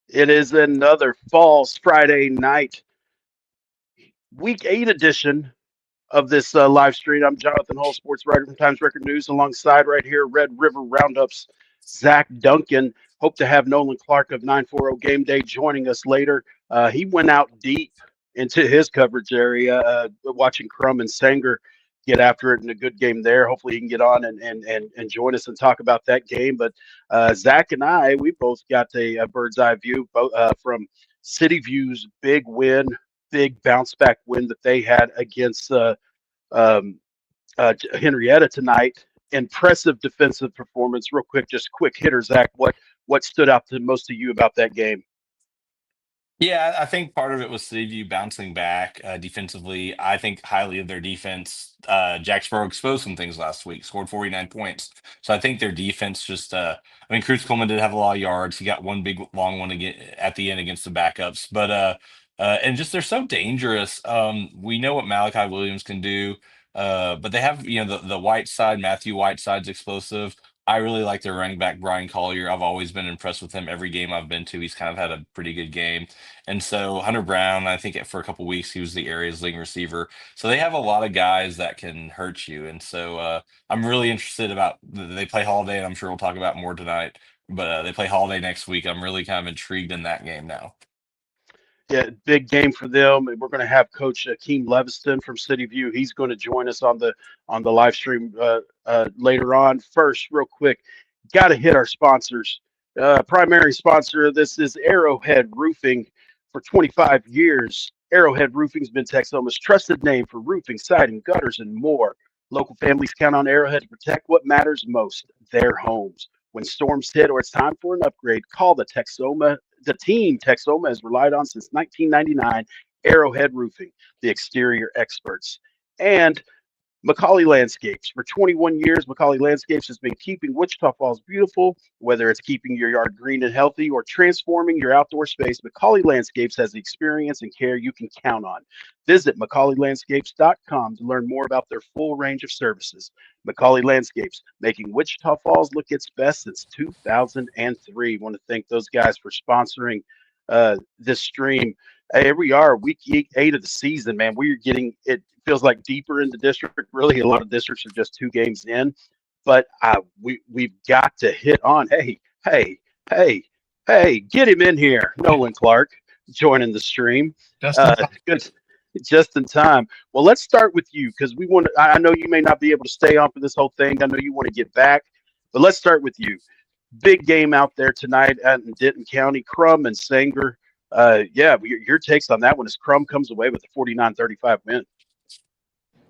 It is another Falls Friday night, Week 8 edition of this live stream. I'm Jonathan Hull, sports writer from Times Record News, alongside right here, Red River Roundups, Zach Duncan. Hope to have Nolan Clark of 940 Game Day joining us later. He went out deep into his coverage area, watching Crum and Sanger get after it in a good game there. Hopefully he can get on and join us and talk about that game. But Zach and I, we both got a bird's eye view from City View's big win, big bounce back win that they had against um, Henrietta tonight. Impressive defensive performance. Real quick, just quick hitter, Zach. What stood out to most of you about that game? Yeah, I think part of it was CVU bouncing back defensively. I think highly of their defense. Jacksboro exposed some things last week, scored 49 points. So I think their defense just, I mean, Cruz Coleman did have a lot of yards. He got one big long one again at the end against the backups. And just they're so dangerous. We know what Malachi Williams can do. But they have, the Whiteside, Matthew Whiteside's explosive. I really like their running back, Brian Collier. I've always been impressed with him every game I've been to. He's kind of had a pretty good game. And so Hunter Brown, I think for a couple weeks he was the area's leading receiver. So they have a lot of guys that can hurt you. And so I'm really interested about they play Holiday, and I'm sure we'll talk about more tonight. But they play Holiday next week. I'm really kind of intrigued in that game now. Yeah, big game for them. And we're going to have Coach Akeem Leviston from City View. He's going to join us on the live stream later on. First, real quick, got to hit our sponsors. Primary sponsor of this is Arrowhead Roofing. For 25 years, Arrowhead Roofing's been Texoma's trusted name for roofing, siding, gutters, and more. Local families count on Arrowhead to protect what matters most, their homes. When storms hit or it's time for an upgrade, call the team Texoma has relied on since 1999, Arrowhead Roofing, the exterior experts. And Macaulay Landscapes. For 21 years, Macaulay Landscapes has been keeping Wichita Falls beautiful, whether it's keeping your yard green and healthy or transforming your outdoor space. Macaulay Landscapes has the experience and care you can count on. Visit MacaulayLandscapes.com to learn more about their full range of services. Macaulay Landscapes, making Wichita Falls look its best since 2003. I want to thank those guys for sponsoring this stream. Here we are, week 8 of the season, man. We're getting it feels like deeper in the district. Really, a lot of districts are just 2 games in, but we've got to hit on. Hey, hey, get him in here, Nolan Clark, joining the stream. Just in time. Good, just in time. Well, let's start with you because we want. I know you may not be able to stay on for this whole thing. I know you want to get back, but let's start with you. Big game out there tonight in Denton County. Crum and Sanger. Your takes on that one as Crum comes away with a 49-35 win.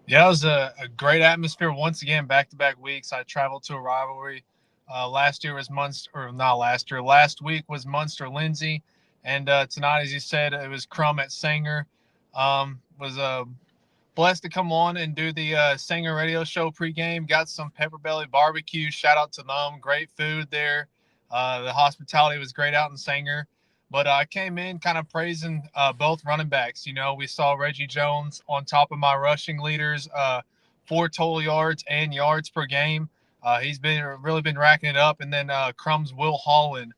Yeah, it was a great atmosphere once again, back-to-back weeks. I traveled to a rivalry. Last week was Munster-Lindsay. And tonight, as you said, it was Crum at Sanger. Was blessed to come on and do the Sanger radio show pregame. Got some Pepper Belly barbecue. Shout out to them. Great food there. The hospitality was great out in Sanger. But I came in kind of praising both running backs. You know, we saw Reggie Jones on top of my rushing leaders, 4 total yards and yards per game. He's really been racking it up. And then Crum's Will Holland.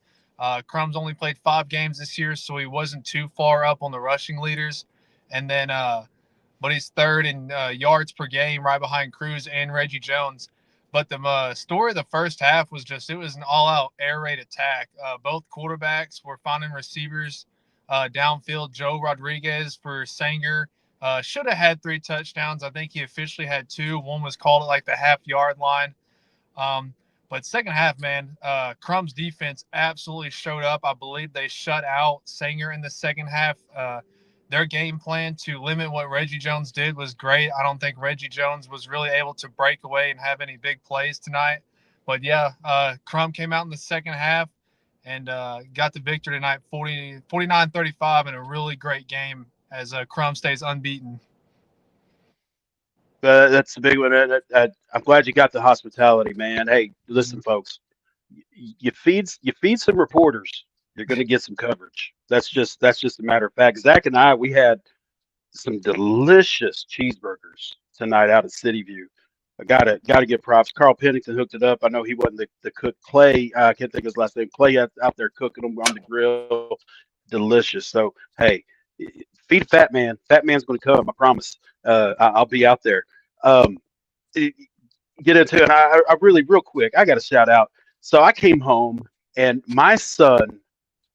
Crum's only played 5 games this year, so he wasn't too far up on the rushing leaders. And then, but he's third in yards per game, right behind Cruz and Reggie Jones. But the story of the first half was it was an all-out air raid attack. Both quarterbacks were finding receivers downfield. Joe Rodriguez for Sanger should have had 3 touchdowns. I think he officially had 2. One was called at like the half-yard line. But second half, man, Crum's defense absolutely showed up. I believe they shut out Sanger in the second half. Their game plan to limit what Reggie Jones did was great. I don't think Reggie Jones was really able to break away and have any big plays tonight. But, yeah, Crum came out in the second half and got the victory tonight, 49-35, in a really great game as Crum stays unbeaten. That's a big one. I'm glad you got the hospitality, man. Hey, listen, folks, you feed some reporters, you're going to get some coverage. That's just a matter of fact. Zach and I, we had some delicious cheeseburgers tonight out at City View. gotta give props. Carl Pennington hooked it up. I know he wasn't the cook. Clay, I can't think of his last name. Clay out there cooking them on the grill, delicious. So hey, feed a fat man. Fat man's going to come. I promise. I'll be out there. Um, get into it. And I really real quick. I got to shout out. So I came home and my son,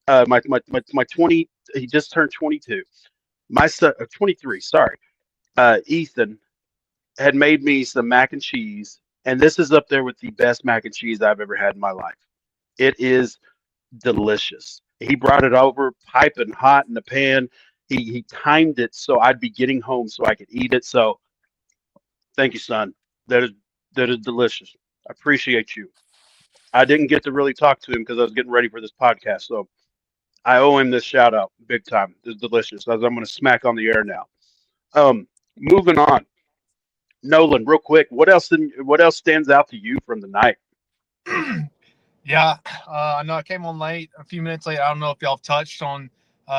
my 20, he just turned 22. My son, 23. Sorry, Ethan had made me some mac and cheese, and this is up there with the best mac and cheese I've ever had in my life. It is delicious. He brought it over piping hot in the pan. He timed it so I'd be getting home so I could eat it. So thank you, son. That is that is delicious. I appreciate you. I didn't get to really talk to him because I was getting ready for this podcast. So I owe him this shout out big time. It's delicious. As I'm going to smack on the air now. Moving on. Nolan, real quick, what else stands out to you from the night? Yeah, I know I came on late, a few minutes late. I don't know if y'all have touched on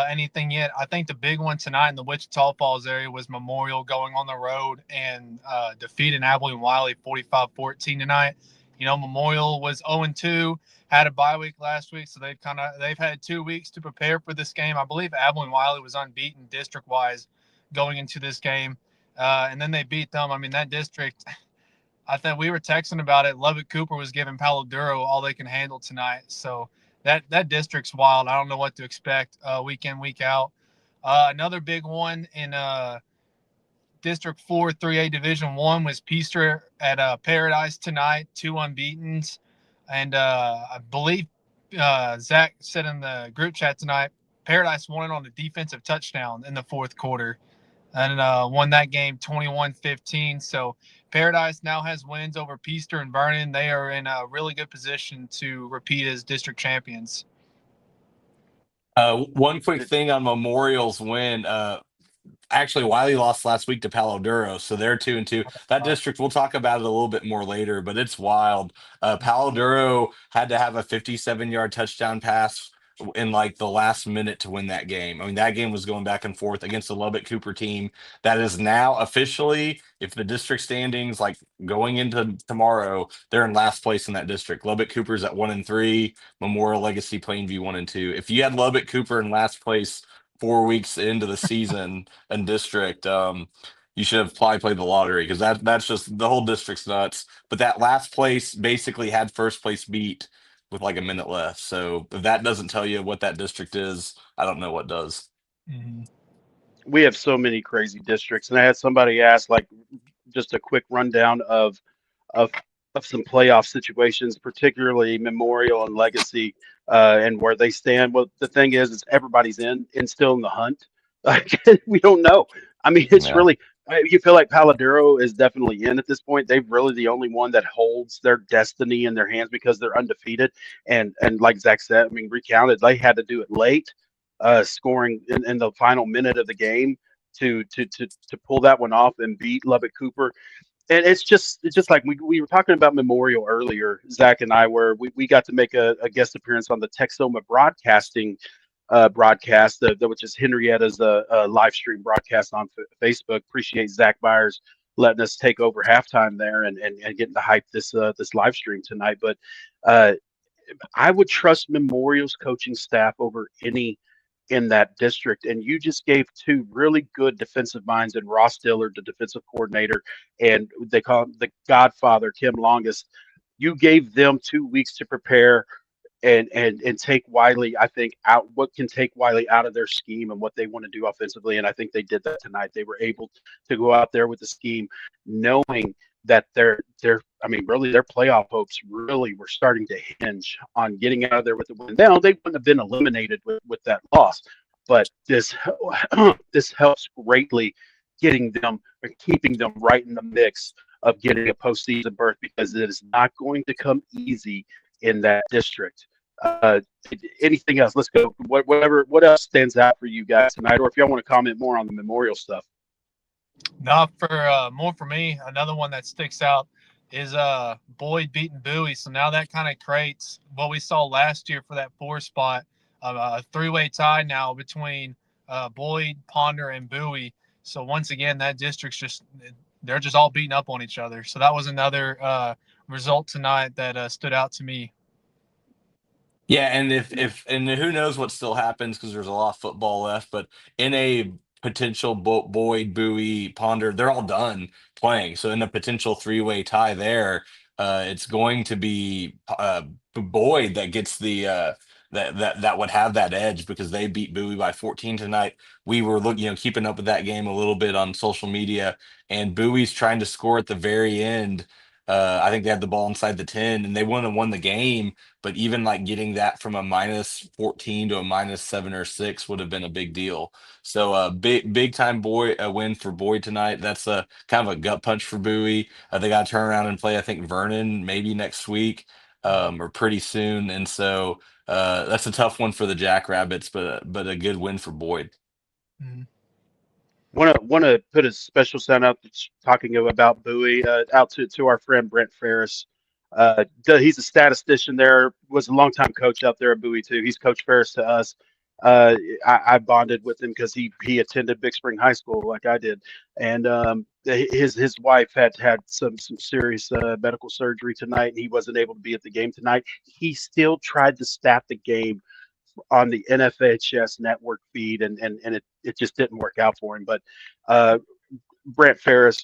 anything yet. I think the big one tonight in the Wichita Falls area was Memorial going on the road and defeating Abilene Wiley 45-14 tonight. You know, Memorial was 0-2, had a bye week last week, so they've had 2 weeks to prepare for this game. I believe Abilene Wiley was unbeaten district wise going into this game, and then they beat them. I mean, that district. I think we were texting about it. Lubbock Cooper was giving Palo Duro all they can handle tonight. So that district's wild. I don't know what to expect week in, week out. Another big one in District 4, 3A Division 1 was Peaster at Paradise tonight, 2 unbeatens. And I believe Zach said in the group chat tonight, Paradise won it on a defensive touchdown in the fourth quarter and won that game 21-15. So Paradise now has wins over Peaster and Vernon. They are in a really good position to repeat as district champions. One quick thing on Memorial's win. Actually, Wiley lost last week to Palo Duro, so they're 2-2. That district, we'll talk about it a little bit more later, but it's wild. Palo Duro had to have a 57-yard touchdown pass in like the last minute to win that game. I mean, that game was going back and forth against the Lubbock Cooper team that is now officially, if the district standings like going into tomorrow, they're in last place in that district. Lubbock Cooper's at 1-3, Memorial Legacy Plainview 1-2. If you had Lubbock Cooper in last place 4 weeks into the season and district, you should have probably played the lottery because that's just the whole district's nuts. But that last place basically had first place beat with like a minute left. So if that doesn't tell you what that district is, I don't know what does. Mm-hmm. We have so many crazy districts, and I had somebody ask like just a quick rundown of of some playoff situations, particularly Memorial and Legacy, and where they stand. Well, the thing is everybody's in still in the hunt. Like we don't know. I mean, it's Yeah. really you feel like Paladuro is definitely in at this point. They're really the only one that holds their destiny in their hands because they're undefeated. And like Zach said, I mean, recounted, they had to do it late, scoring in the final minute of the game to pull that one off and beat Lubbock Cooper. And it's just like we were talking about Memorial earlier, Zach and I, where we got to make a guest appearance on the Texoma Broadcasting broadcast, which is Henrietta's live stream broadcast on Facebook. Appreciate Zach Byers letting us take over halftime there and getting to hype this live stream tonight. But uh, I would trust Memorial's coaching staff over any in that district. And you just gave two really good defensive minds in Ross Dillard, the defensive coordinator, and they call him the Godfather, Kim Longest. You gave them 2 weeks to prepare and take Wiley, I think, out what can take Wiley out of their scheme and what they want to do offensively. And I think they did that tonight. They were able to go out there with the scheme, knowing that their I mean, really their playoff hopes really were starting to hinge on getting out of there with the win. Now they wouldn't have been eliminated with that loss, but this this helps greatly getting them or keeping them right in the mix of getting a postseason berth because it is not going to come easy in that district. Uh, Anything else? Let's go. What else stands out for you guys tonight, or if y'all want to comment more on the Memorial stuff? No, for more for me, another one that sticks out is Boyd beating Bowie. So now that kind of creates what we saw last year for that 4 spot, a 3-way tie now between Boyd, Ponder, and Bowie. So once again, that district's just they're just all beating up on each other. So that was another result tonight that stood out to me. Yeah, and if and who knows what still happens because there's a lot of football left, but in a potential Boyd, Bowie, Ponder, they're all done playing. So in a potential three-way tie there, it's going to be Boyd that gets the that would have that edge because they beat Bowie by 14 tonight. We were looking, keeping up with that game a little bit on social media, and Bowie's trying to score at the very end. I think they had the ball inside the 10, and they wouldn't have won the game, but even like getting that from a minus 14 to a minus 7 or 6 would have been a big deal. So big time win for Boyd tonight. That's a kind of a gut punch for Bowie. They got to turn around and play, I think, Vernon maybe next week or pretty soon. And so that's a tough one for the Jackrabbits, but a good win for Boyd. Mm-hmm. Want to put a special shout out talking about Bowie out to our friend Brent Ferris. He's a statistician there. Was a longtime coach out there at Bowie too. He's Coach Ferris to us. I bonded with him because he attended Big Spring High School like I did, and his wife had some serious medical surgery tonight, and he wasn't able to be at the game tonight. He still tried to stat the game on the NFHS network feed, and it just didn't work out for him. But Brent Ferris,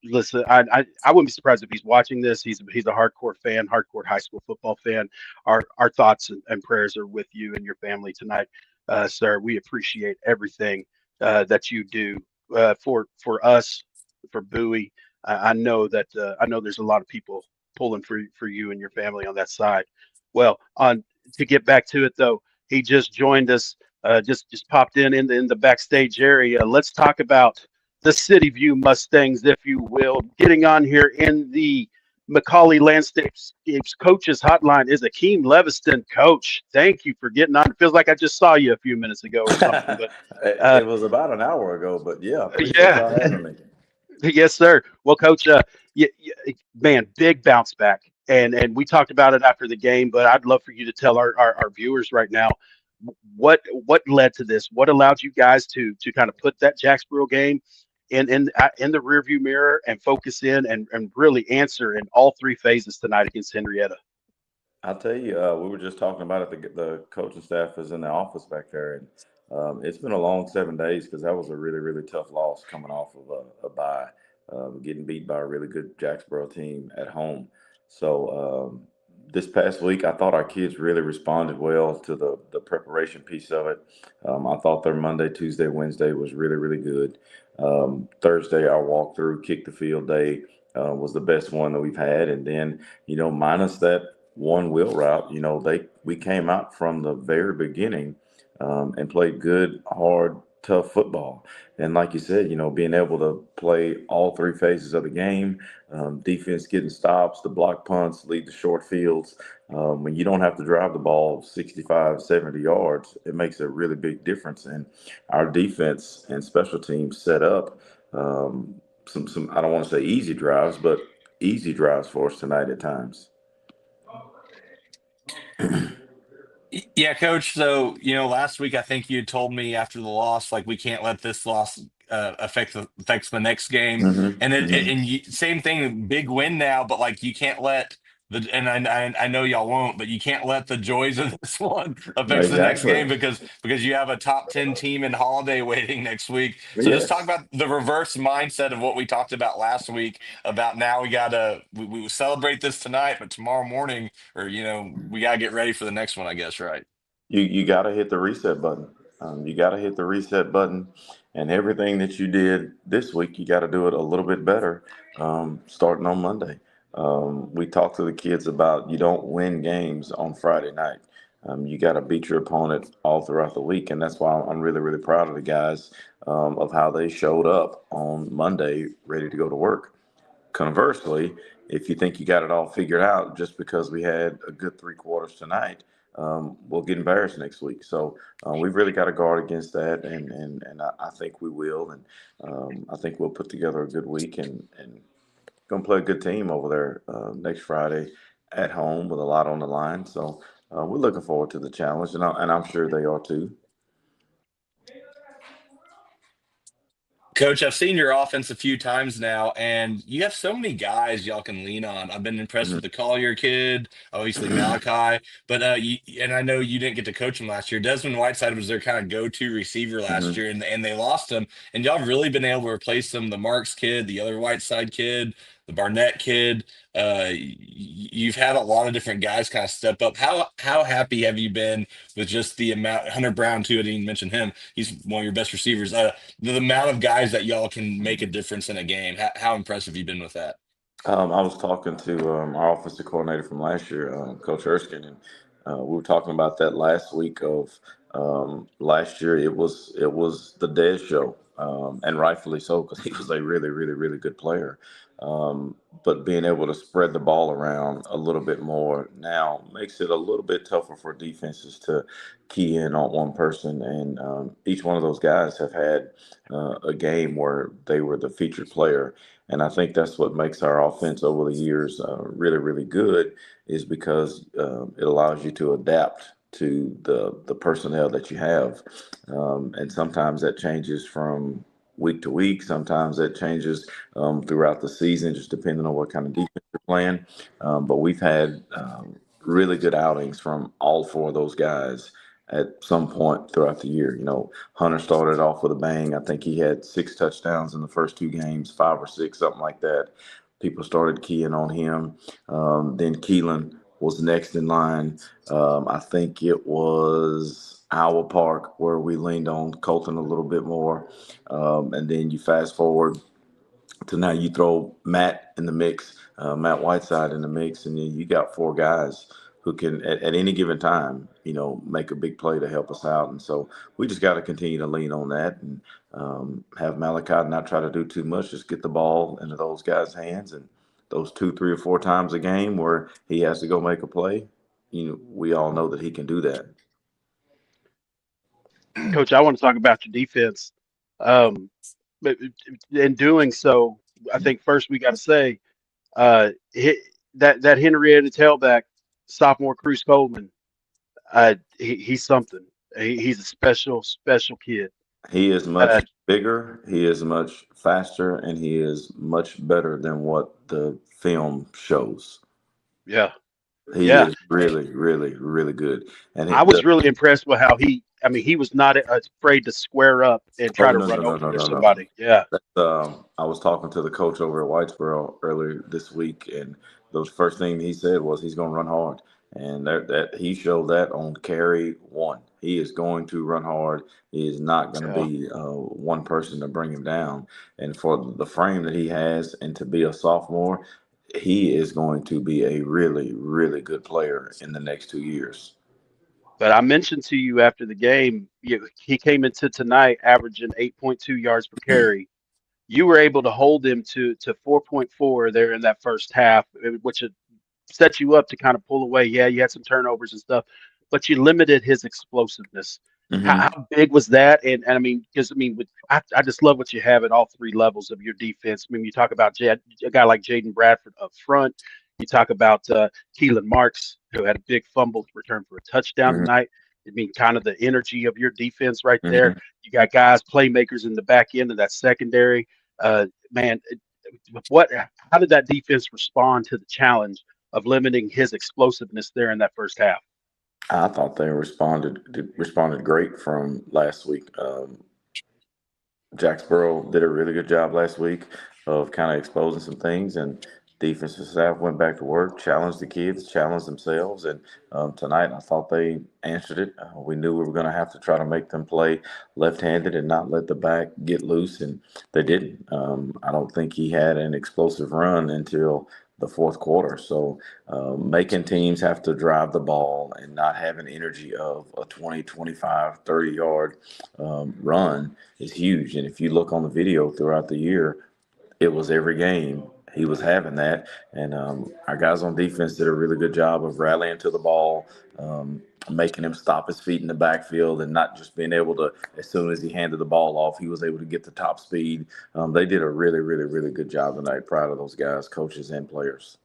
listen, I wouldn't be surprised if he's watching this. He's a hardcore fan, hardcore high school football fan. Our thoughts and prayers are with you and your family tonight, sir. We appreciate everything that you do for us, for Bowie. I know that I know there's a lot of people pulling for you and your family on that side. Well, on to get back to it though, he just joined us. Just popped in the backstage area. Let's talk about the City View Mustangs, if you will. Getting on here in the Macaulay Landscapes Coaches Hotline is Akeem Leviston. Coach, thank you for getting on. It feels like I just saw you a few minutes ago or something. But it was about an hour ago, but yeah, appreciate yeah, y'all having me. yes, sir. Well, Coach, man, big bounce back, and we talked about it after the game. But I'd love for you to tell our viewers right now what led to this. What allowed you guys to kind of put that Jacksboro game in the rearview mirror and focus in and really answer in all three phases tonight against Henrietta. I'll tell you, we were just talking about it. The coaching staff is in the office back there, and it's been a long 7 days because that was a really, really tough loss coming off of a bye, getting beat by a really good Jacksboro team at home. So this past week, I thought our kids really responded well to the preparation piece of it. I thought their Monday, Tuesday, Wednesday was really, really good. Thursday, our walkthrough, kick the field day was the best one that we've had, and then minus that one wheel route, we came out from the very beginning and played good, hard, tough football. And like you said, being able to play all three phases of the game, defense getting stops, the block punts, lead the short fields. When you don't have to drive the ball 65, 70 yards, it makes a really big difference. And our defense and special teams set up some I don't want to say easy drives, but easy drives for us tonight at times. Yeah, Coach. So, last week I think you told me after the loss, like we can't let this loss affects the next game, Mm-hmm, and mm-hmm. same thing, big win now, but like you can't let and I know y'all won't, but you can't let the joys of this one affect the next Exactly. game because you have a top 10 team in Holiday waiting next week. So just talk Yes. about the reverse mindset of what we talked about last week about now we celebrate this tonight, but tomorrow morning or we gotta get ready for the next one, I guess, right? You got to hit the reset button. You got to hit the reset button, and everything that you did this week, you got to do it a little bit better starting on Monday. We talked to the kids about you don't win games on Friday night. You got to beat your opponent all throughout the week, and that's why I'm really, really proud of the guys of how they showed up on Monday, ready to go to work. Conversely, if you think you got it all figured out just because we had a good 3 quarters tonight, we'll get embarrassed next week. So we've really got to guard against that, and I think we will. And I think we'll put together a good week and gonna play a good team over there next Friday at home with a lot on the line. So we're looking forward to the challenge, and I'm sure they are too. Coach, I've seen your offense a few times now, and you have so many guys y'all can lean on. I've been impressed with the Collier kid, obviously Malachi, but and I know you didn't get to coach him last year. Desmond Whiteside was their kind of go-to receiver last year, and they lost him. And y'all have really been able to replace them. The Marks kid, the other Whiteside kid, the Barnett kid. You've had a lot of different guys kind of step up. How happy have you been with just the amount? Hunter Brown too. I didn't even mention him. He's one of your best receivers. The amount of guys that y'all can make a difference in a game. How impressive have you been with that? I was talking to our offensive coordinator from last year, Coach Erskine, and we were talking about that last week of last year. It was the Dez show, and rightfully so because he was a really, really, really good player. But being able to spread the ball around a little bit more now makes it a little bit tougher for defenses to key in on one person. And each one of those guys have had a game where they were the featured player. And I think that's what makes our offense over the years really, really good, is because it allows you to adapt to the personnel that you have. And sometimes that changes from week to week. Sometimes that changes throughout the season, just depending on what kind of defense you're playing. But we've had really good outings from all four of those guys at some point throughout the year. Hunter started off with a bang. I think he had 6 touchdowns in the first 2 games, 5 or 6, something like that. People started keying on him. Then Keelan was next in line. I think it was Owl Park where we leaned on Colton a little bit more. And then you fast forward to now you throw Matt in the mix, Matt Whiteside in the mix, and then you got 4 guys who can at any given time, make a big play to help us out. And so we just got to continue to lean on that and have Malachi not try to do too much, just get the ball into those guys' hands. And those 2, 3, or 4 times a game where he has to go make a play, we all know that he can do that. Coach, I want to talk about your defense. But in doing so, I think first we got to say uh, he, that Henrietta tailback, sophomore Cruz Coleman, he's something. He's a special, special kid. He is much Uh, bigger, he is much faster, and he is much better than what the film shows. yeah, He yeah. is really, really, really good. And I was really impressed with how he was not afraid to square up and oh try to no run no no over no no no. somebody. Yeah, I was talking to the coach over at Whitesboro earlier this week, and the first thing he said was he's going to run hard, and that he showed that on carry 1. He is going to run hard. He is not going to yeah. be one person to bring him down. And for the frame that he has, and to be a sophomore, he is going to be a really, really good player in the next 2 years. But I mentioned to you after the game, he came into tonight averaging 8.2 yards per carry. You were able to hold him to 4.4 there in that first half, which set you up to kind of pull away. Yeah, you had some turnovers and stuff, but you limited his explosiveness. Mm-hmm. How big was that? And I mean, because I mean, I just love what you have at all 3 levels of your defense. I mean, you talk about a guy like Jaden Bradford up front. You talk about Keelan Marks, who had a big fumble return for a touchdown Mm-hmm. tonight. I mean, kind of the energy of your defense right there. Mm-hmm. You got guys, playmakers in the back end of that secondary. Man, what? How did that defense respond to the challenge of limiting his explosiveness there in that first half? I thought they responded great from last week. Jacksboro did a really good job last week of kind of exposing some things, and defensive staff went back to work, challenged the kids, challenged themselves, and tonight I thought they answered it. We knew we were going to have to try to make them play left-handed and not let the back get loose, and they didn't. I don't think he had an explosive run until the fourth quarter. So making teams have to drive the ball and not have an energy of a 20, 25, 30-yard run is huge. And if you look on the video throughout the year, it was every game he was having that. And our guys on defense did a really good job of rallying to the ball, making him stop his feet in the backfield and not just being able to, as soon as he handed the ball off, he was able to get the top speed. They did a really, really, really good job tonight. Proud of those guys, coaches and players.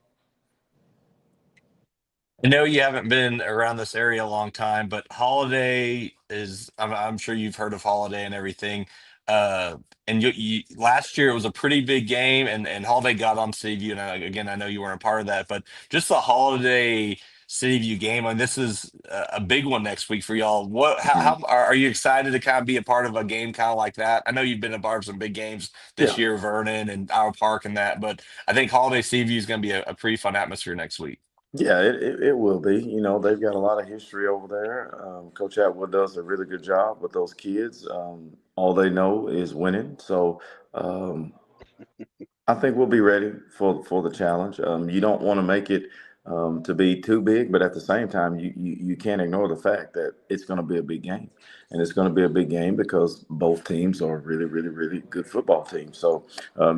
I know you haven't been around this area a long time, but Holiday is, I'm sure you've heard of Holiday and everything. And last year it was a pretty big game, and Holiday got on City View. And again, I know you weren't a part of that, but just the Holiday City View game, and this is a big one next week for y'all. How are you excited to kind of be a part of a game kind of like that? I know you've been a part of some big games this year, Vernon and Our Park and that, but I think Holiday City View is going to be a pretty fun atmosphere next week. Yeah, it will be. They've got a lot of history over there. Coach Atwood does a really good job with those kids. All they know is winning. So um, I think we'll be ready for the challenge. You don't want to make it to be too big, but at the same time, you can't ignore the fact that it's going to be a big game, and it's going to be a big game because both teams are really, really, really good football teams. So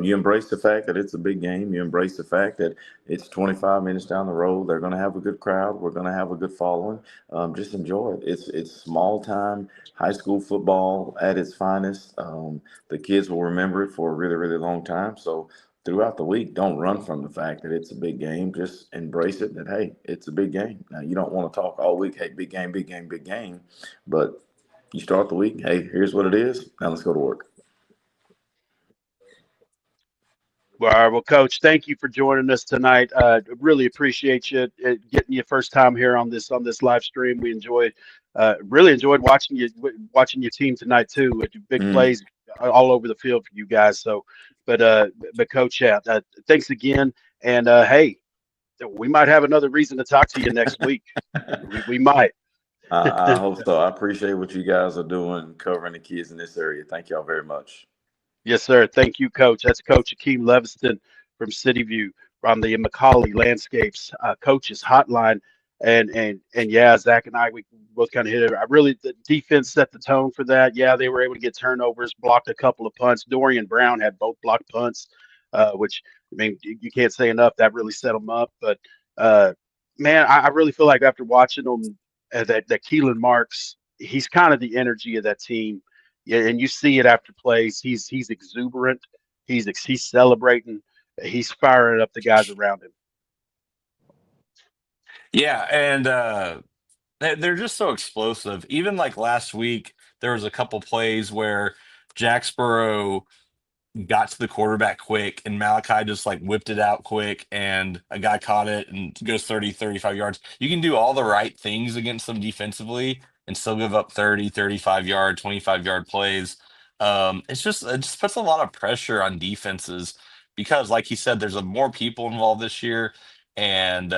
you embrace the fact that it's a big game. You embrace the fact that it's 25 minutes down the road. They're going to have a good crowd. We're going to have a good following. Just enjoy it. It's small time high school football at its finest. The kids will remember it for a really, really long time. So throughout the week, don't run from the fact that it's a big game. Just embrace it that, hey, it's a big game. Now, you don't want to talk all week, hey, big game, big game, big game. But you start the week, hey, here's what it is. Now let's go to work. All right, well, Coach, thank you for joining us tonight. Really appreciate you getting you first time here on this live stream. We really enjoyed watching your team tonight too. With big plays all over the field for you guys. So, but Coach, thanks again. And hey, we might have another reason to talk to you next week. we might. I hope so. I appreciate what you guys are doing, covering the kids in this area. Thank y'all very much. Yes, sir. Thank you, Coach. That's Coach Akeem Leviston from City View on the Macaulay Landscapes Coaches Hotline. And yeah, Zach and I, we both kind of hit it. The defense set the tone for that. Yeah, they were able to get turnovers, blocked a couple of punts. Dorian Brown had both blocked punts, which, I mean, you can't say enough. That really set them up. But, man, I really feel like after watching them, that Keelan Marks, he's kind of the energy of that team. Yeah, and you see it after plays. He's exuberant. He's celebrating. He's firing up the guys around him. Yeah, and they're just so explosive. Even like last week, there was a couple plays where Jacksboro got to the quarterback quick and Malachi just like whipped it out quick and a guy caught it and goes 30, 35 yards. You can do all the right things against them defensively and still give up 30, 35 yard, 25-yard plays. It just puts a lot of pressure on defenses because like he said, there's more people involved this year and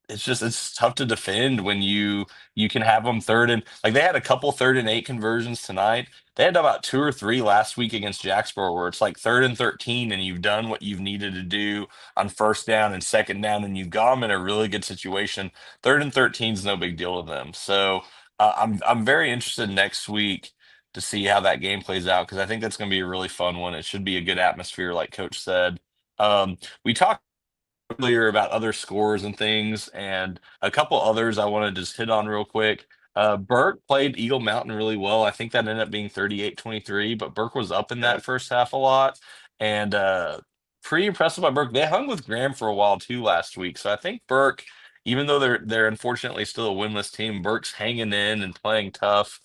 it's tough to defend when you can have them third and like they had a couple 3rd and 8 conversions tonight. They had about 2 or 3 last week against Jacksboro where it's like 3rd and 13 and you've done what you've needed to do on 1st down and 2nd down and you've got them in a really good situation. 3rd and 13 is no big deal to them. So I'm very interested next week to see how that game plays out because I think that's going to be a really fun one. It should be a good atmosphere, like Coach said. We talked earlier about other scores and things, and a couple others I want to just hit on real quick. Burke played Eagle Mountain really well. I think that ended up being 38-23, but Burke was up in that first half a lot, and pretty impressive by Burke. They hung with Graham for a while too last week, so I think Burke, even though they're unfortunately still a winless team, Burke's hanging in and playing tough.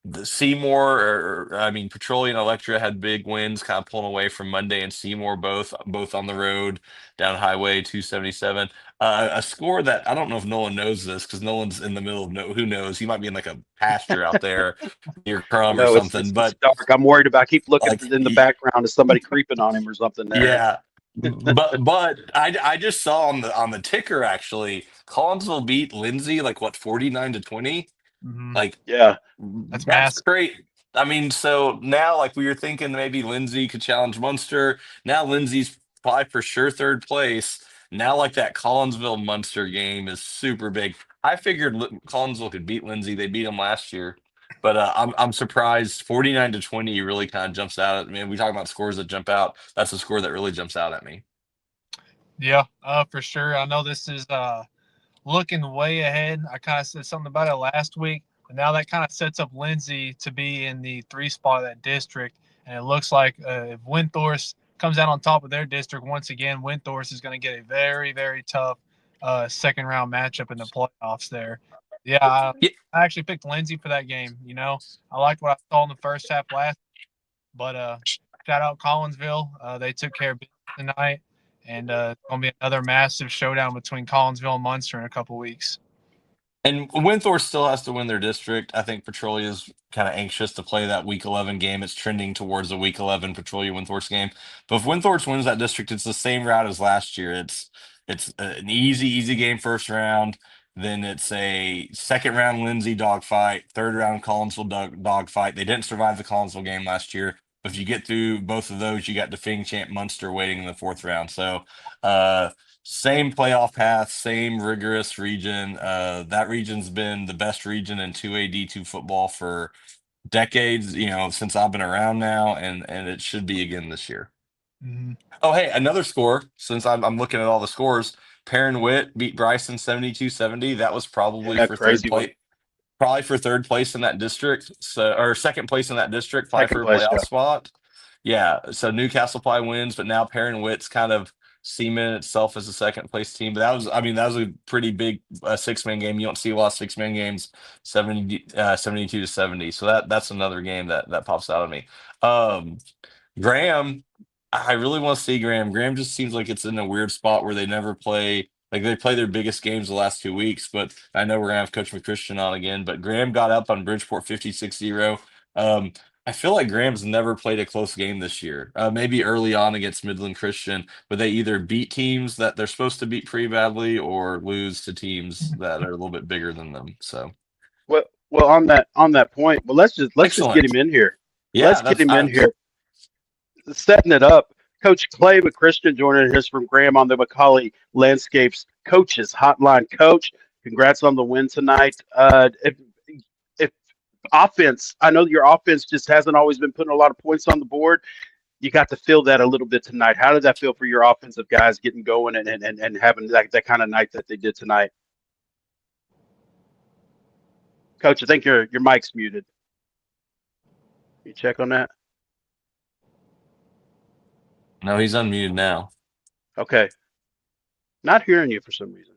The Seymour, I mean, Petroleum Electra had big wins, kind of pulling away from Monday and Seymour, both on the road down Highway 277. A score that I don't know if Nolan knows this because Nolan's in the middle of who knows, he might be in like a pasture out there near Crum or something. It's dark. I'm worried about. I keep looking like, in the background as somebody creeping on him or something. There. Yeah, but I just saw on the ticker actually, Collinsville beat Lindsay like what 49-20. Mm-hmm. Like yeah. That's great. I mean, so now like we were thinking maybe Lindsay could challenge Munster. Now Lindsay's probably for sure 3rd place. Now like that Collinsville Munster game is super big. I figured Collinsville could beat Lindsay. They beat them last year. But I'm surprised 49-20 really kind of jumps out at me. We talk about scores that jump out. That's a score that really jumps out at me. Yeah, for sure. I know this is looking way ahead. I kind of said something about it last week. And now that kind of sets up Lindsay to be in the 3 spot of that district. And it looks like if Windthorst comes out on top of their district once again, Windthorst is going to get a very, very tough 2nd round matchup in the playoffs there. Yeah, I actually picked Lindsey for that game. You know, I liked what I saw in the first half but shout out Collinsville. They took care of business tonight, and it's gonna be another massive showdown between Collinsville and Munster in a couple weeks. And Winthrop still has to win their district. I think Petrolia is kind of anxious to play that Week 11 game. It's trending towards the Week 11 Petrolia Winthrop game. But if Winthrop wins that district, it's the same route as last year. It's an easy game first round. Then it's a second round Lindsay dogfight, third round Collinsville dogfight. They didn't survive the Collinsville game last year. But if you get through both of those, you got defending champ Munster waiting in the fourth round. So same playoff path, same rigorous region. That region's been the best region in 2A D2 football for decades, since I've been around now, and it should be again this year. Mm-hmm. Oh, hey, another score, since I'm looking at all the scores. Perrin Witt beat Bryson 72-70. That was probably for third place. Probably for third place in that district, or second place in that district, probably for a playoff spot. Yeah, so Newcastle probably wins, but now Perrin Witt's kind of cemented itself as a second place team. But that was a pretty big 6-man game. You don't see a lot of 6-man games, 72-70. So that's another game that pops out of me. Graham, I really want to see Graham. Graham just seems like it's in a weird spot where they never play. Like, they play their biggest games the last 2 weeks, but I know we're going to have Coach McChristian on again. But Graham got up on Bridgeport 56-0. I feel like Graham's never played a close game this year. Maybe early on against Midland Christian, but they either beat teams that they're supposed to beat pretty badly or lose to teams that are a little bit bigger than them. So, well, on that point, well, let's just get him in here. Yeah, let's get him in here. Setting it up. Coach Clay McChristian joining us from Graham on the Macaulay Landscapes Coaches Hotline. Coach, congrats on the win tonight. If offense, I know your offense just hasn't always been putting a lot of points on the board. You got to feel that a little bit tonight. How did that feel for your offensive guys getting going and having that kind of night that they did tonight? Coach, I think your mic's muted. Can you check on that? No, he's unmuted now. Okay. Not hearing you for some reason.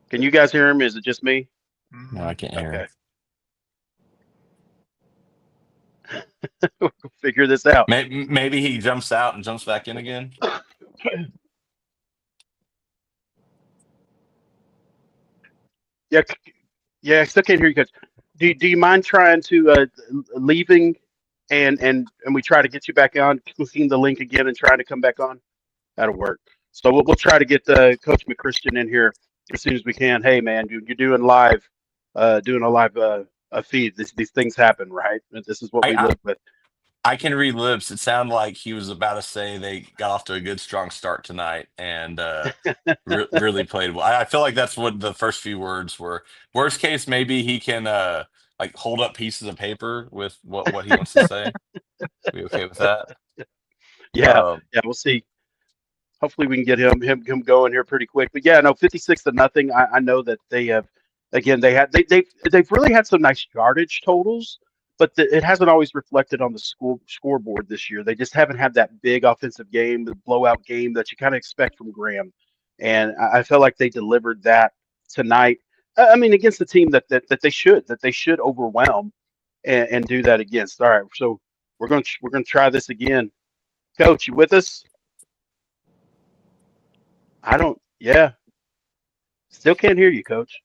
Can you guys hear him? Is it just me? No, I can't hear him. We'll figure this out. Maybe he jumps out and jumps back in again. Yeah, I still can't hear you guys. Do you mind trying to leaving and we try to get you back on, clicking the link again and trying to come back on? That'll work. So we'll try to get Coach McChristian in here as soon as we can. Hey man, you're doing live, doing a live feed. These things happen, right? This is what we live with. I can read lips. It sounded like he was about to say they got off to a good, strong start tonight and really played well. I feel like that's what the first few words were. Worst case, maybe he can hold up pieces of paper with what he wants to say. Be okay with that? Yeah, we'll see. Hopefully, we can get him going here pretty quick. But yeah, no, 56-0. I know that they have. Again, they've really had some nice yardage totals, but it hasn't always reflected on the scoreboard this year. They just haven't had that big offensive game, the blowout game that you kind of expect from Graham. And I felt like they delivered that tonight. I mean, against the team that they should overwhelm and do that against. All right, so we're gonna try this again. Coach, you with us? Yeah. Still can't hear you, Coach.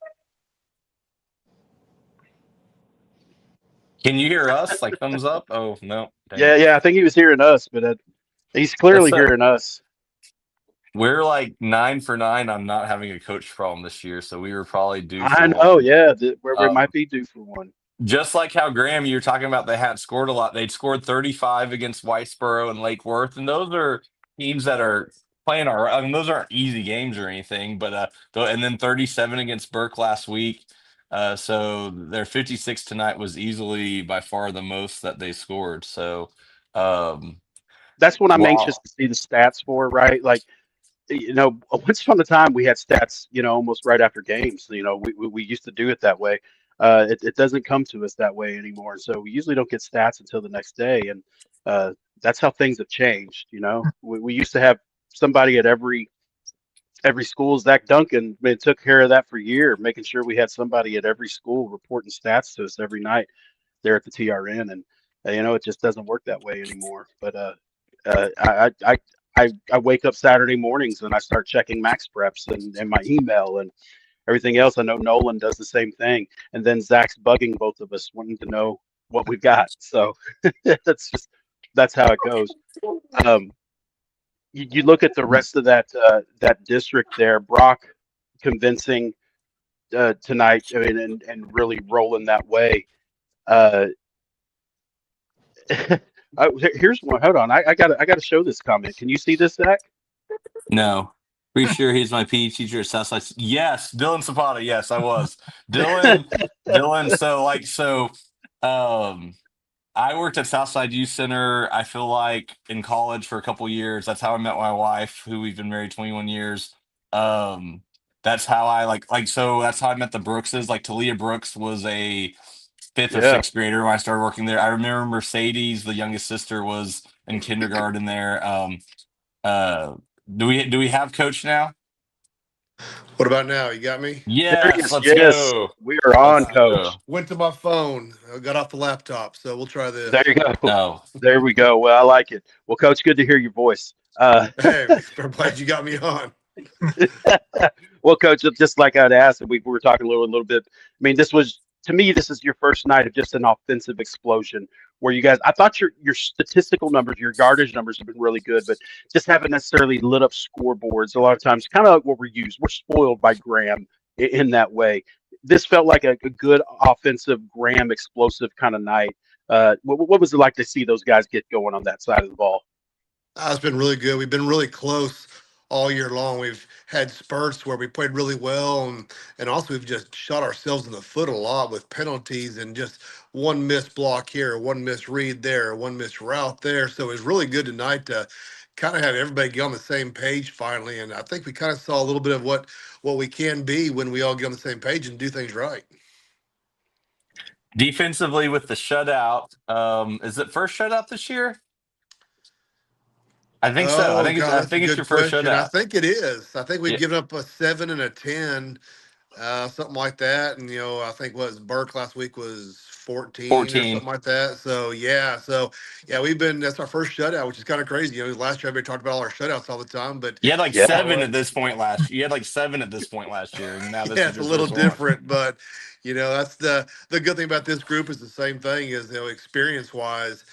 Can you hear us? Like thumbs up? Oh, no. Dang. Yeah, I think he was hearing us, but he's clearly hearing us. We're like 9 for 9 on not having a coach problem this year, so we were probably due for I know, one. Yeah, we might be due for one. Just like how, Graham, you're talking about they hadn't scored a lot. They'd scored 35 against Whitesboro and Lake Worth, and those are teams that are playing all right. I mean, those aren't easy games or anything, but and then 37 against Burke last week. So their 56 tonight was easily by far the most that they scored. So that's what I'm anxious to see the stats for, right? Like, once upon a time we had stats, almost right after games. We used to do it that way. It doesn't come to us that way anymore. So we usually don't get stats until the next day. And that's how things have changed. We used to have somebody at every every school. Zach Duncan, man, took care of that for a year, making sure we had somebody at every school reporting stats to us every night there at the TRN. And it just doesn't work that way anymore. But I wake up Saturday mornings and I start checking Max Preps and my email and everything else. I know Nolan does the same thing, and then Zach's bugging both of us, wanting to know what we've got. So that's how it goes. Um, you look at the rest of that district there, Brock convincing tonight, I mean, and really rolling that way. Uh, Here's one. Hold on, I got to show this comment. Can you see this, Zach? No. Pretty sure he's my PE teacher at Southside. Yes, Dylan Zapata. Yes, I was. Dylan. Um, I worked at Southside Youth Center, I feel like, in college for a couple years. That's how I met my wife, who we've been married 21 years. That's how I so that's how I met the Brookses. Like Talia Brooks was a fifth or Yeah. sixth grader when I started working there. I remember Mercedes, the youngest sister, was in kindergarten there. Uh, do we have coach now? What about now? You got me? There he Yes, is. let's Yes, go. we are on, Let's Coach. go. Went to my phone. I got off the laptop, so we'll try this. There you go. No. There we go. Well, I like it. Well, Coach, good to hear your voice. Hey, I'm glad you got me on. Well, Coach, just like I'd asked, and we were talking a little bit. I mean, to me, this is your first night of just an offensive explosion where you guys. I thought your statistical numbers, your yardage numbers have been really good, but just haven't necessarily lit up scoreboards. A lot of times, kind of like what we're used. We're spoiled by Graham in that way. This felt like a good offensive Graham explosive kind of night. What was it like to see those guys get going on that side of the ball? It's been really good. We've been really close all year long. We've had spurts where we played really well, and also we've just shot ourselves in the foot a lot with penalties and just one missed block here, one missed read there, one missed route there. So it was really good tonight to kind of have everybody get on the same page finally. And I think we kind of saw a little bit of what we can be when we all get on the same page and do things right. Defensively with the shutout, is it first shutout this year? I think so. Oh God, I that's a think it's good your first question. I shutout. think it is. I think we've Yeah, given up a 7 and a 10, something like that. And I think Burke last week was 14 or 14. something like that. So yeah, that's our first shutout, which is kind of crazy. Last year everybody talked about all our shutouts all the time, but You had like you know Yeah. seven what? at this point last. You had like 7 at this point last year, and now this Yeah, is it's a your little first one. different, but that's the good thing about this group is the same thing is experience wise.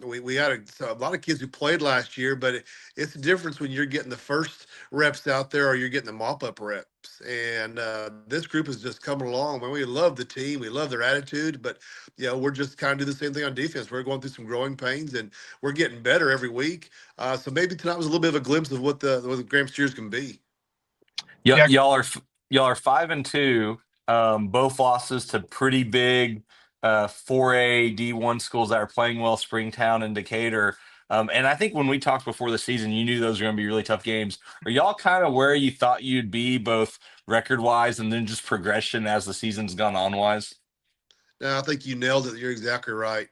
We had a lot of kids who played last year, but it's a difference when you're getting the first reps out there or you're getting the mop up reps. And this group is just coming along. Man, we love the team, we love their attitude, but we're just kind of do the same thing on defense. We're going through some growing pains, and we're getting better every week. So maybe tonight was a little bit of a glimpse of what the Graham Steers can be. Y- Yeah, y'all are 5-2. Both losses to pretty big 4A D1 schools that are playing well, Springtown and Decatur. And I think when we talked before the season, you knew those were going to be really tough games. Are y'all kind of where you thought you'd be, both record wise and then just progression as the season's gone on wise? No, I think you nailed it. You're exactly right.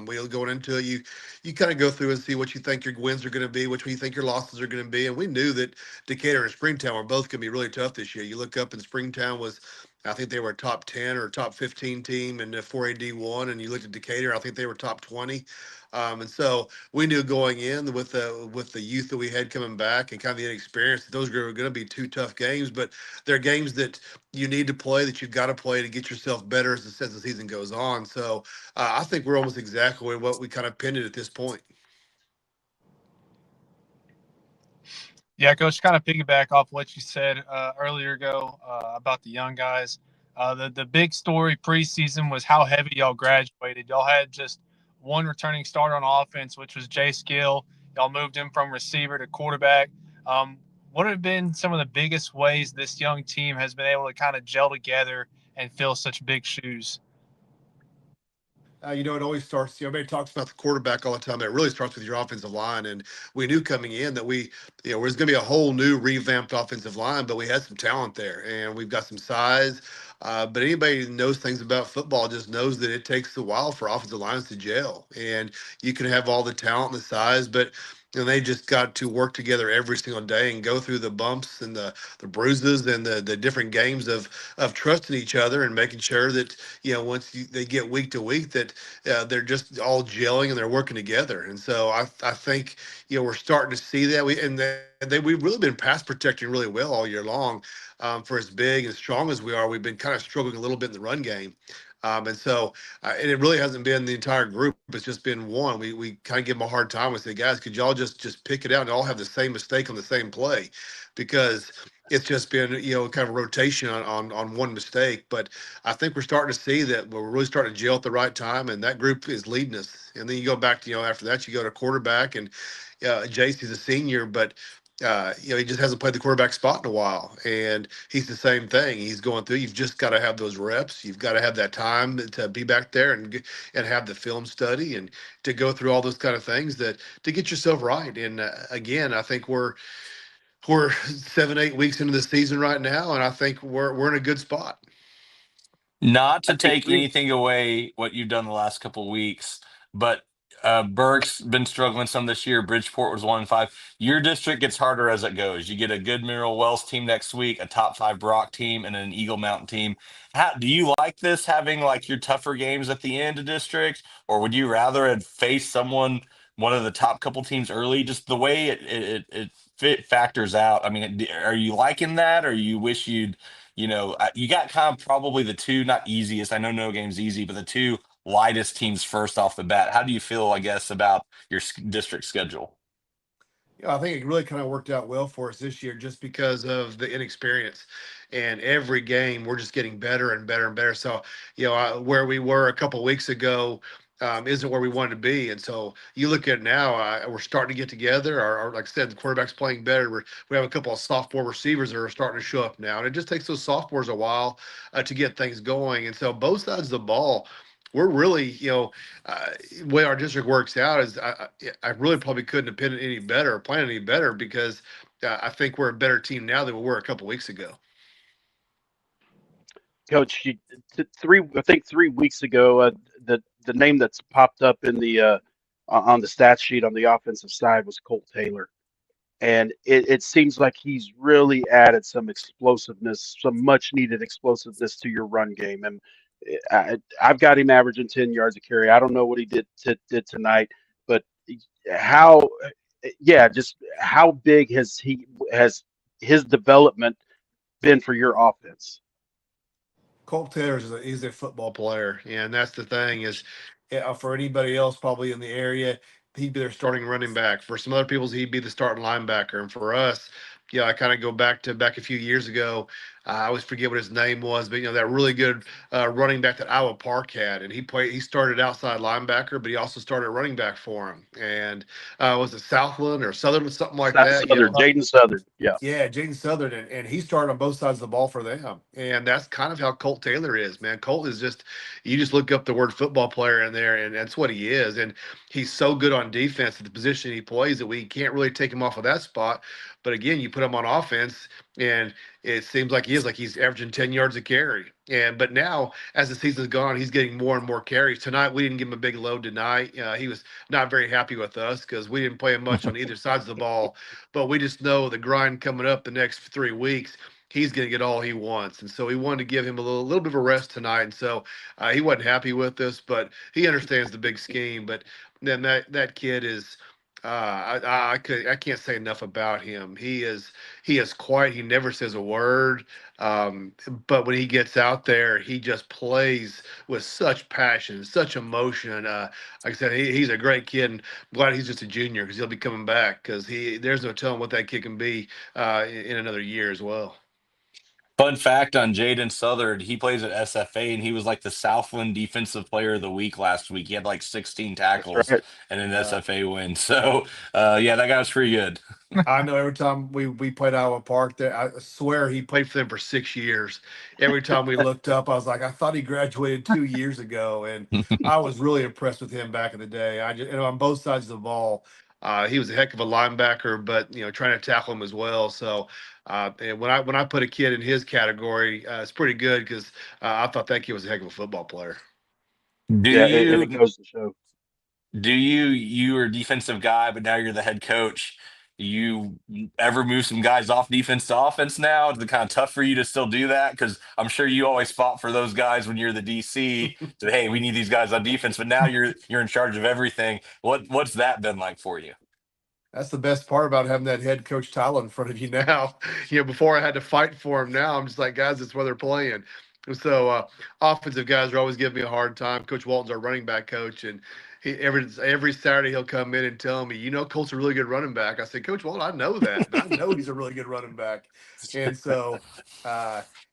We going into it, you kind of go through and see what you think your wins are going to be, which one you think your losses are going to be, and we knew that Decatur and Springtown were both going to be really tough this year. You look up and Springtown was, I think they were a top 10 or top 15 team in the 4A D1, and you looked at Decatur, I think they were top 20. And so we knew going in with the youth that we had coming back and kind of the inexperience, that those were going to be two tough games, but they're games that you need to play, that you've got to play to get yourself better as the season goes on. So I think we're almost exactly what we kind of pinned it at this point. yeah, Coach. Kind of piggyback off what you said earlier ago about the young guys. The big story preseason was how heavy y'all graduated. Y'all had just one returning starter on offense, which was Jay Skill. Y'all moved him from receiver to quarterback. What have been some of the biggest ways this young team has been able to kind of gel together and fill such big shoes? It always starts, everybody talks about the quarterback all the time. It really starts with your offensive line. And we knew coming in that there's going to be a whole new revamped offensive line, but we had some talent there and we've got some size. But anybody who knows things about football just knows that it takes a while for offensive lines to gel. And you can have all the talent and the size, but and they just got to work together every single day and go through the bumps and the bruises and the different games of trusting each other and making sure that once they get week to week that they're just all gelling and they're working together. And so I think we're starting to see that we've really been pass protecting really well all year long. For as big and strong as we are, we've been kind of struggling a little bit in the run game. And so, and it really hasn't been the entire group. It's just been one. We kind of give them a hard time. We say, guys, could y'all just pick it out and all have the same mistake on the same play, because it's just been kind of a rotation on one mistake. But I think we're starting to see that we're really starting to gel at the right time, and that group is leading us. And then you go back to after that you go to quarterback, and JC's a senior, but he just hasn't played the quarterback spot in a while, and he's the same thing. He's going through. You've just got to have those reps. You've got to have that time to be back there and have the film study and to go through all those kind of things that to get yourself right. And again, I think we're 7-8 weeks into the season right now, and I think we're in a good spot. Not I to think take anything away what you've done the last couple of weeks, but Burke's been struggling some this year. Bridgeport was 1-5. Your district gets harder as it goes. You get a good Mineral Wells team next week, a top 5 Brock team, and an Eagle Mountain team. Do you like this, having like your tougher games at the end of district, or would you rather have faced one of the top couple teams early? Just the way it factors out. I mean, are you liking that, or you wish you got kind of probably the two, not easiest. I know no game's easy, but the two lightest teams first off the bat. How do you feel, I guess, about your district schedule? I think it really kind of worked out well for us this year just because of the inexperience. And every game, we're just getting better and better and better. So, where we were a couple of weeks ago isn't where we wanted to be. And so you look at it now, we're starting to get together. Like I said, the quarterback's playing better. We have a couple of sophomore receivers that are starting to show up now. And it just takes those sophomores a while to get things going. And so both sides of the ball, we're really, the way our district works out is I really probably couldn't have pinned it any better or planned any better, because I think we're a better team now than we were a couple weeks ago. Coach, I think 3 weeks ago, the name that's popped up in the on the stat sheet on the offensive side was Colt Taylor, and it seems like he's really added some explosiveness, some much needed explosiveness to your run game. And I've got him averaging 10 yards a carry. I don't know what he did tonight, but how, yeah, just how big has his development been for your offense? Colt Taylor he's a football player, and that's the thing is, for anybody else probably in the area, he'd be their starting running back. For some other people, he'd be the starting linebacker. And for us, I kind of go back a few years ago. I always forget what his name was, but that really good running back that Iowa Park had, and he started outside linebacker, but he also started running back for him. And was it Southland or Southern, something like that? Southern, Jaden Southern, yeah. Yeah, Jaden Southern, and he started on both sides of the ball for them. And that's kind of how Colt Taylor is, man. Colt is you just look up the word football player in there, and that's what he is. And he's so good on defense at the position he plays that we can't really take him off of that spot. But again, you put him on offense, and it seems like he's averaging 10 yards a carry. But now, as the season's gone, he's getting more and more carries. Tonight, we didn't give him a big load tonight. He was not very happy with us because we didn't play him much on either sides of the ball. But we just know the grind coming up the next 3 weeks, he's going to get all he wants. And so we wanted to give him a little bit of a rest tonight. And so he wasn't happy with us, but he understands the big scheme. But then that kid is. I can't say enough about him. He is quiet. He never says a word. But when he gets out there, he just plays with such passion, such emotion. Like I said, he's a great kid. And I'm glad he's just a junior, because he'll be coming back, because there's no telling what that kid can be in another year as well. Fun fact on Jaden Southern, he plays at SFA, and he was like the Southland Defensive Player of the Week last week. He had like 16 That's tackles right. and an SFA win. So, yeah, that guy was pretty good. I know every time we played Iowa Park there, I swear he played for them for 6 years. Every time we looked up, I was like, I thought he graduated 2 years ago. And I was really impressed with him back in the day. On both sides of the ball, he was a heck of a linebacker, but trying to tackle him as well. So and when I put a kid in his category, it's pretty good, because I thought that kid was a heck of a football player. Do Yeah, and it you goes to show. You were a defensive guy, but now you're the head coach. You ever move some guys off defense to offense now? Is it kind of tough for you to still do that? Because I'm sure you always fought for those guys when you're the DC. To, hey, we need these guys on defense, but now you're in charge of everything. What's that been like for you? That's the best part about having that head coach title in front of you now. Before I had to fight for him. Now I'm just like, guys, it's where they're playing. And so offensive guys are always giving me a hard time. Coach Walton's our running back coach, and every Saturday he'll come in and tell me, Colt's a really good running back. I said, Coach Walton, I know that. I know he's a really good running back. And so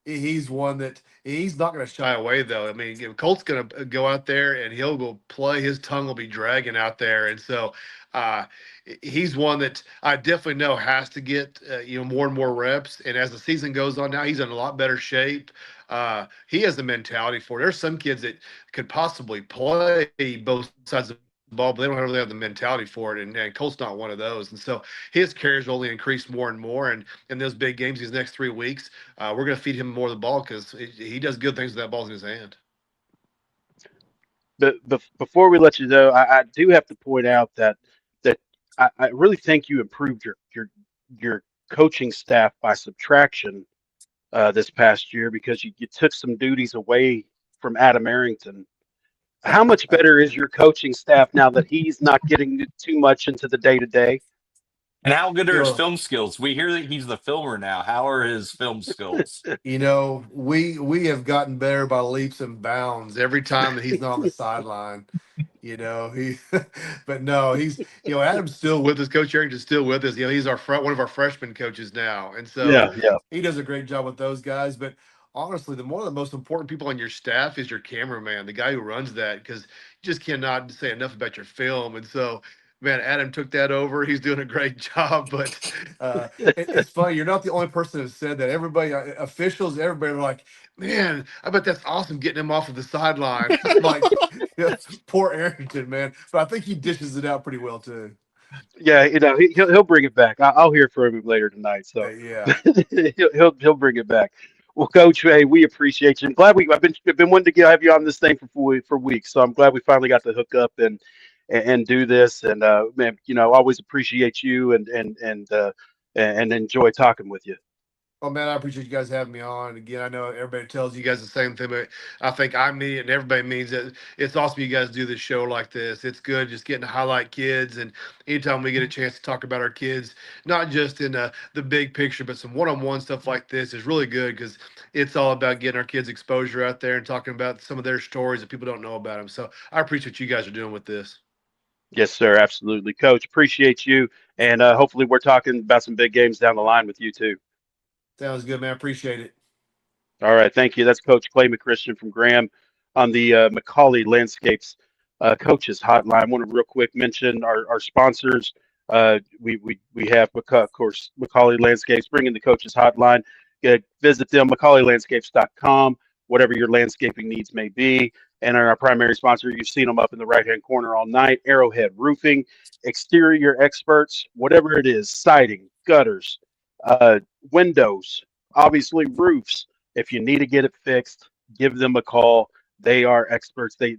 he's one that he's not going to shy away, though. I mean, Colt's going to go out there and he'll go play. His tongue will be dragging out there. And so he's one that I definitely know has to get more and more reps. And as the season goes on, now he's in a lot better shape. He has the mentality for it. There's some kids that could possibly play both sides of the ball, but they don't really have the mentality for it. And Colt's not one of those. And so his carries only increase more and more. And in those big games these next 3 weeks, we're going to feed him more of the ball because he does good things with that ball in his hand. But before we let you go, I do have to point out that I really think you improved your coaching staff by subtraction this past year because you took some duties away from Adam Arrington. How much better is your coaching staff now that he's not getting too much into the day to day? And how good are his film skills? We hear that he's the filmer now. How are his film skills? We have gotten better by leaps and bounds every time that he's not on the sideline. But no, he's Adam's still with us. Coach Arrington's still with us. He's one of our freshman coaches now, and so he does a great job with those guys. But honestly, one of the most important people on your staff is your cameraman, the guy who runs that, because you just cannot say enough about your film. And so, man, Adam took that over. He's doing a great job. But it's funny. You're not the only person who said that. Everybody, officials, everybody were like, man, I bet that's awesome getting him off of the sideline. Like, poor Arrington, man. But I think he dishes it out pretty well, too. Yeah, he'll bring it back. I'll hear from him later tonight. So yeah, he'll bring it back. Well, Coach, hey, we appreciate you. I'm glad I've been wanting to have you on this thing for weeks. So I'm glad we finally got to hook up and do this. And man, always appreciate you and enjoy talking with you. Oh, man, I appreciate you guys having me on. Again, I know everybody tells you guys the same thing, but I think I mean it and everybody means that it's awesome you guys do this show like this. It's good just getting to highlight kids. And anytime we get a chance to talk about our kids, not just in the big picture, but some one-on-one stuff like this is really good because it's all about getting our kids exposure out there and talking about some of their stories that people don't know about them. So I appreciate what you guys are doing with this. Yes, sir. Absolutely. Coach, appreciate you. And hopefully we're talking about some big games down the line with you, too. Sounds good, man. Appreciate it. All right, thank you. That's Coach Clay McChristian from Graham on the Macaulay Landscapes Coaches Hotline. I want to real quick mention our sponsors. We have, of course, Macaulay Landscapes bringing the Coaches Hotline. Visit them, MacaulayLandscapes.com, whatever your landscaping needs may be. And our primary sponsor, you've seen them up in the right-hand corner all night, Arrowhead Roofing, exterior experts, whatever it is, siding, gutters, windows, obviously roofs. If you need to get it fixed, give them a call. They are experts. They've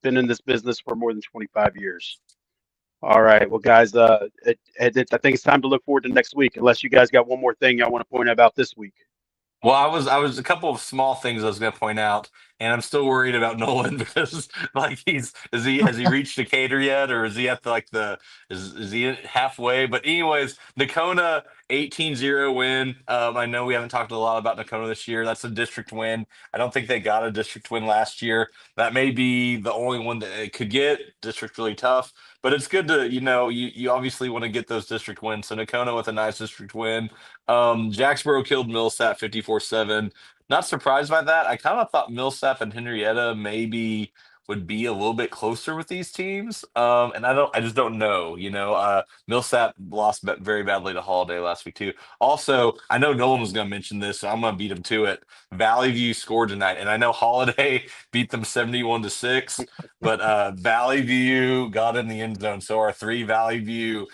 been in this business for more than 25 years. All right. Well, guys, I think it's time to look forward to next week, unless you guys got one more thing y'all want to point out about this week. Well, I was a couple of small things I was going to point out, and I'm still worried about Nolan because like has he reached Decatur yet, or is he at is he halfway? But anyways, Nakona 18-0 win. I know we haven't talked a lot about Nakona this year. That's a district win. I don't think they got a district win last year. That may be the only one that it could get. District really tough, but it's good to you obviously want to get those district wins. So Nakona with a nice district win. Jacksboro killed Millsap 54-7. Not surprised by that. I kind of thought Millsap and Henrietta maybe would be a little bit closer with these teams. And I just don't know. Millsap lost very badly to Holiday last week too. Also, I know Nolan was going to mention this, so I'm going to beat him to it. Valley View scored tonight, and I know Holiday beat them 71-6, but Valley View got in the end zone. So our 3 Valley View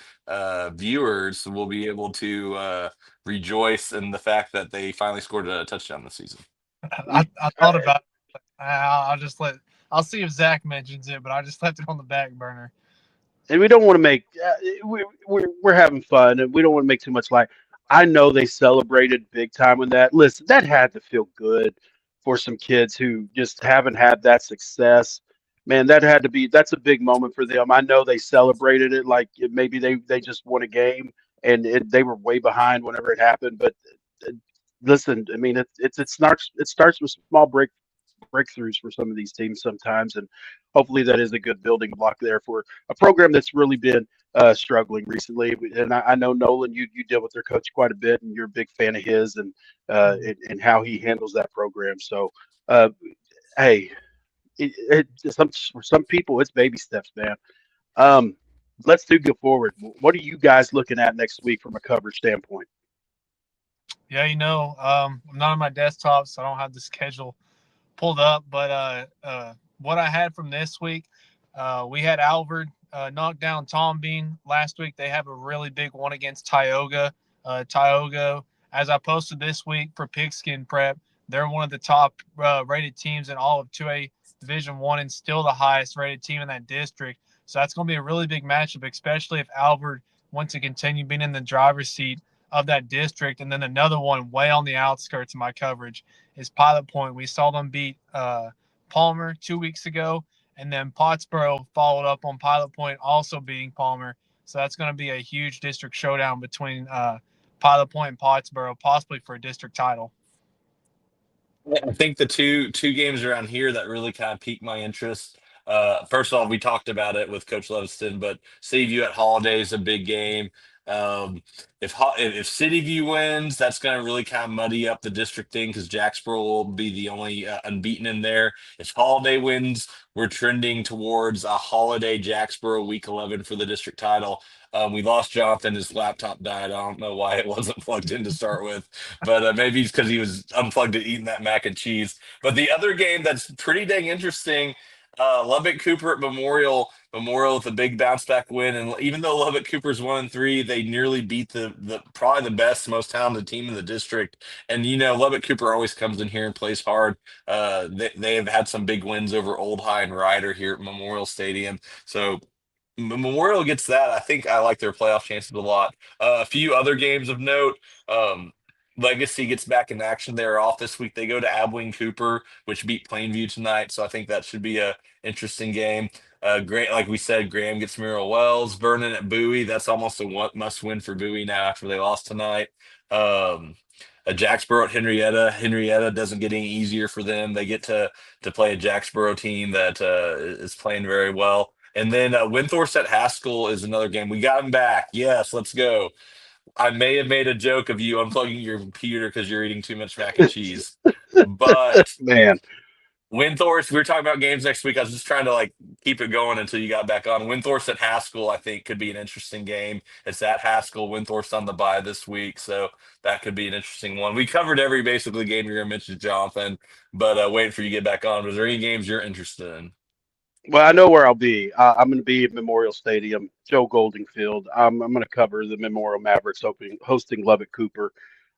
viewers will be able to rejoice in the fact that they finally scored a touchdown this season. I thought about it. I'll just let I'll see if Zach mentions it, but I just left it on the back burner. And we don't want to make we're having fun, and we don't want to make too much light. I know they celebrated big time with that. Listen, that had to feel good for some kids who just haven't had that success. Man, that's a big moment for them. I know they celebrated it like maybe they just won a game and they were way behind whenever it happened. But uh, listen, I mean it starts with small breakthroughs for some of these teams sometimes, and hopefully that is a good building block there for a program that's really been struggling recently. And I know Nolan, you deal with their coach quite a bit, and you're a big fan of his and how he handles that program. So, uh, hey, for some people it's baby steps, man. Um, let's go forward. What are you guys looking at next week from a coverage standpoint? Yeah, I'm not on my desktop, so I don't have the schedule pulled up. But what I had from this week, we had Alvord knock down Tom Bean last week. They have a really big one against Tioga. Tioga, as I posted this week for Pigskin Prep, they're one of the top rated teams in all of 2A Division One and still the highest rated team in that district. So that's going to be a really big matchup, especially if Alvord wants to continue being in the driver's seat of that district. And then another one way on the outskirts of my coverage is Pilot Point. We saw them beat Palmer 2 weeks ago, and then Pottsboro followed up on Pilot Point, also beating Palmer. So that's going to be a huge district showdown between Pilot Point and Pottsboro, possibly for a district title. I think the two games around here that really kind of piqued my interest. First of all, we talked about it with Coach Leviston, but City View at Holiday is a big game. Um, if City View wins, that's going to really kind of muddy up the district thing because Jacksboro will be the only unbeaten in there. If Holiday wins, we're trending towards a Holiday Jacksboro Week 11 for the district title. We lost Jonathan; his laptop died. I don't know why it wasn't plugged in to start with, but maybe it's because he was unplugged and eating that mac and cheese. But the other game that's pretty dang interesting, Lubbock Cooper at Memorial. Memorial with a big bounce back win, and even though Lubbock Cooper's 1-3, they nearly beat the probably the best, most talented team in the district. And Lubbock Cooper always comes in here and plays hard. They have had some big wins over Old High and Ryder here at Memorial Stadium. So Memorial gets that. I think I like their playoff chances a lot. A few other games of note. Um, Legacy gets back in action. They're off this week. They go to Abilene Cooper, which beat Plainview tonight. So I think that should be a interesting game. Great, like we said, Graham gets Muriel Wells. Vernon at Bowie. That's almost a must win for Bowie now after they lost tonight. Um, Jacksboro at Henrietta. Henrietta doesn't get any easier for them. They get to play a Jacksboro team that is playing very well. And then Windthorst at Haskell is another game. We got him back. Yes, let's go. I may have made a joke of you unplugging your computer because you're eating too much mac and cheese. But Man, Windthorst, we were talking about games next week. I was just trying to keep it going until you got back on. Windthorst at Haskell, I think, could be an interesting game. It's at Haskell. Windthorst on the bye this week, so that could be an interesting one. We covered every basically game you're going to mention, Jonathan, but waiting for you to get back on. Was there any games you're interested in? well, I know where I'll be. I'm going to be at Memorial Stadium, Joe Golding Field. I'm going to cover the Memorial Mavericks hosting Lubbock Cooper.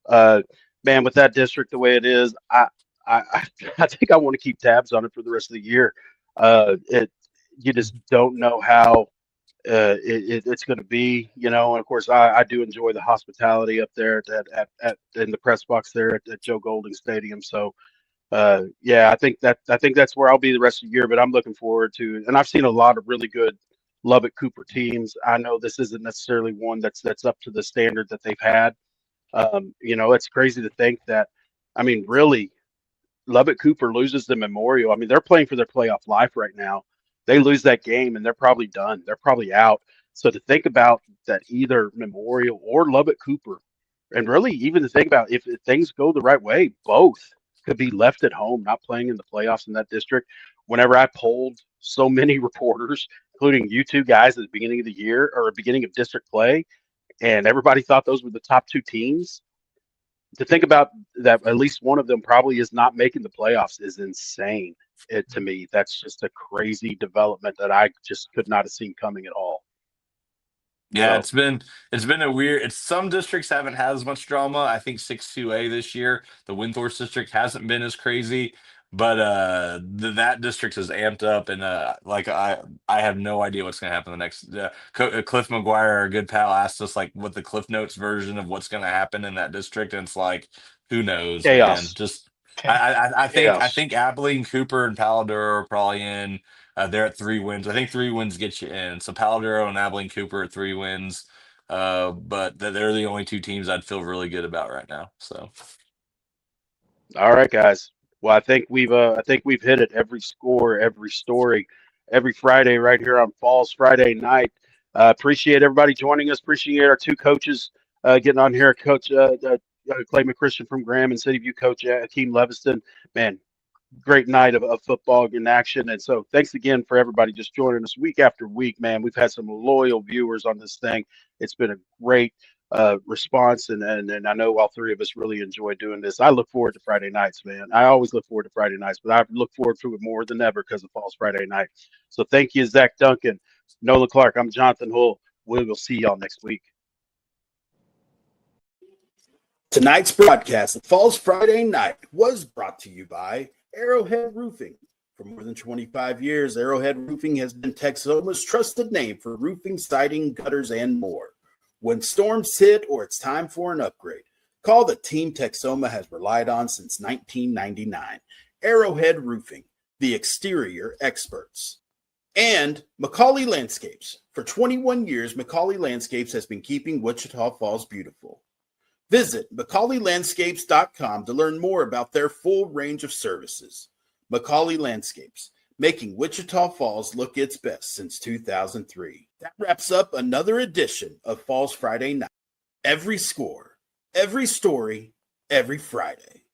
Uh, Man, with that district the way it is, I I think I want to keep tabs on it for the rest of the year. It You just don't know how it's going to be, and of course I do enjoy the hospitality up there at in the press box there at Joe Golding Stadium. So yeah, I think that's where I'll be the rest of the year. But I'm looking forward to, and I've seen a lot of really good Lubbock Cooper teams. I know this isn't necessarily one that's up to the standard that they've had. It's crazy to think that. I mean, really, Lubbock Cooper loses the Memorial. I mean, they're playing for their playoff life right now. They lose that game and they're probably done. They're probably out. So to think about that, either Memorial or Lubbock Cooper, and really even to think about if things go the right way, both could be left at home, not playing in the playoffs in that district. Whenever I polled so many reporters, including you two guys at the beginning of the year or beginning of district play, and everybody thought those were the top two teams, to think about that at least one of them probably is not making the playoffs is insane. To me, that's just a crazy development that I just could not have seen coming at all. Yeah, So it's been a weird. It's some districts haven't had as much drama. I think 6-2A this year, the Windthorst district hasn't been as crazy. But that district is amped up, and like I have no idea what's going to happen the next. Cliff McGuire, our good pal, asked us like what the Cliff Notes version of what's going to happen in that district, and it's like, who knows, man? Chaos. Just Okay. I Chaos. think Abilene, Cooper, and Paladuro are probably in. They're at 3 wins. I think 3 wins get you in. So Paladuro and Abilene Cooper at 3 wins. But they're the only two teams I'd feel really good about right now. So All right, guys. Well, I think we've hit it every score, every story, every Friday right here on Falls Friday night. Appreciate everybody joining us. Appreciate our two coaches getting on here. Coach Clay McChristian from Graham and City View, Coach Akeem Leviston. Man, great night of football in action. And so thanks again for everybody just joining us week after week, man. We've had some loyal viewers on this thing. It's been a great response. And I know all three of us really enjoy doing this. I look forward to Friday nights, man. I always look forward to Friday nights, but I look forward to it more than ever because of Falls Friday night. So thank you, Zach Duncan, Nolan Clark. I'm Jonathan Hull. We will see y'all next week. Tonight's broadcast of Falls Friday Night was brought to you by Arrowhead Roofing. For more than 25 years, Arrowhead Roofing has been Texoma's trusted name for roofing, siding, gutters, and more. When storms hit or it's time for an upgrade, call the team Texoma has relied on since 1999. Arrowhead Roofing, the exterior experts. And Macaulay Landscapes. For 21 years, Macaulay Landscapes has been keeping Wichita Falls beautiful. Visit MacaulayLandscapes.com to learn more about their full range of services. Macaulay Landscapes, making Wichita Falls look its best since 2003. That wraps up another edition of Falls Friday Night. Every score, every story, every Friday.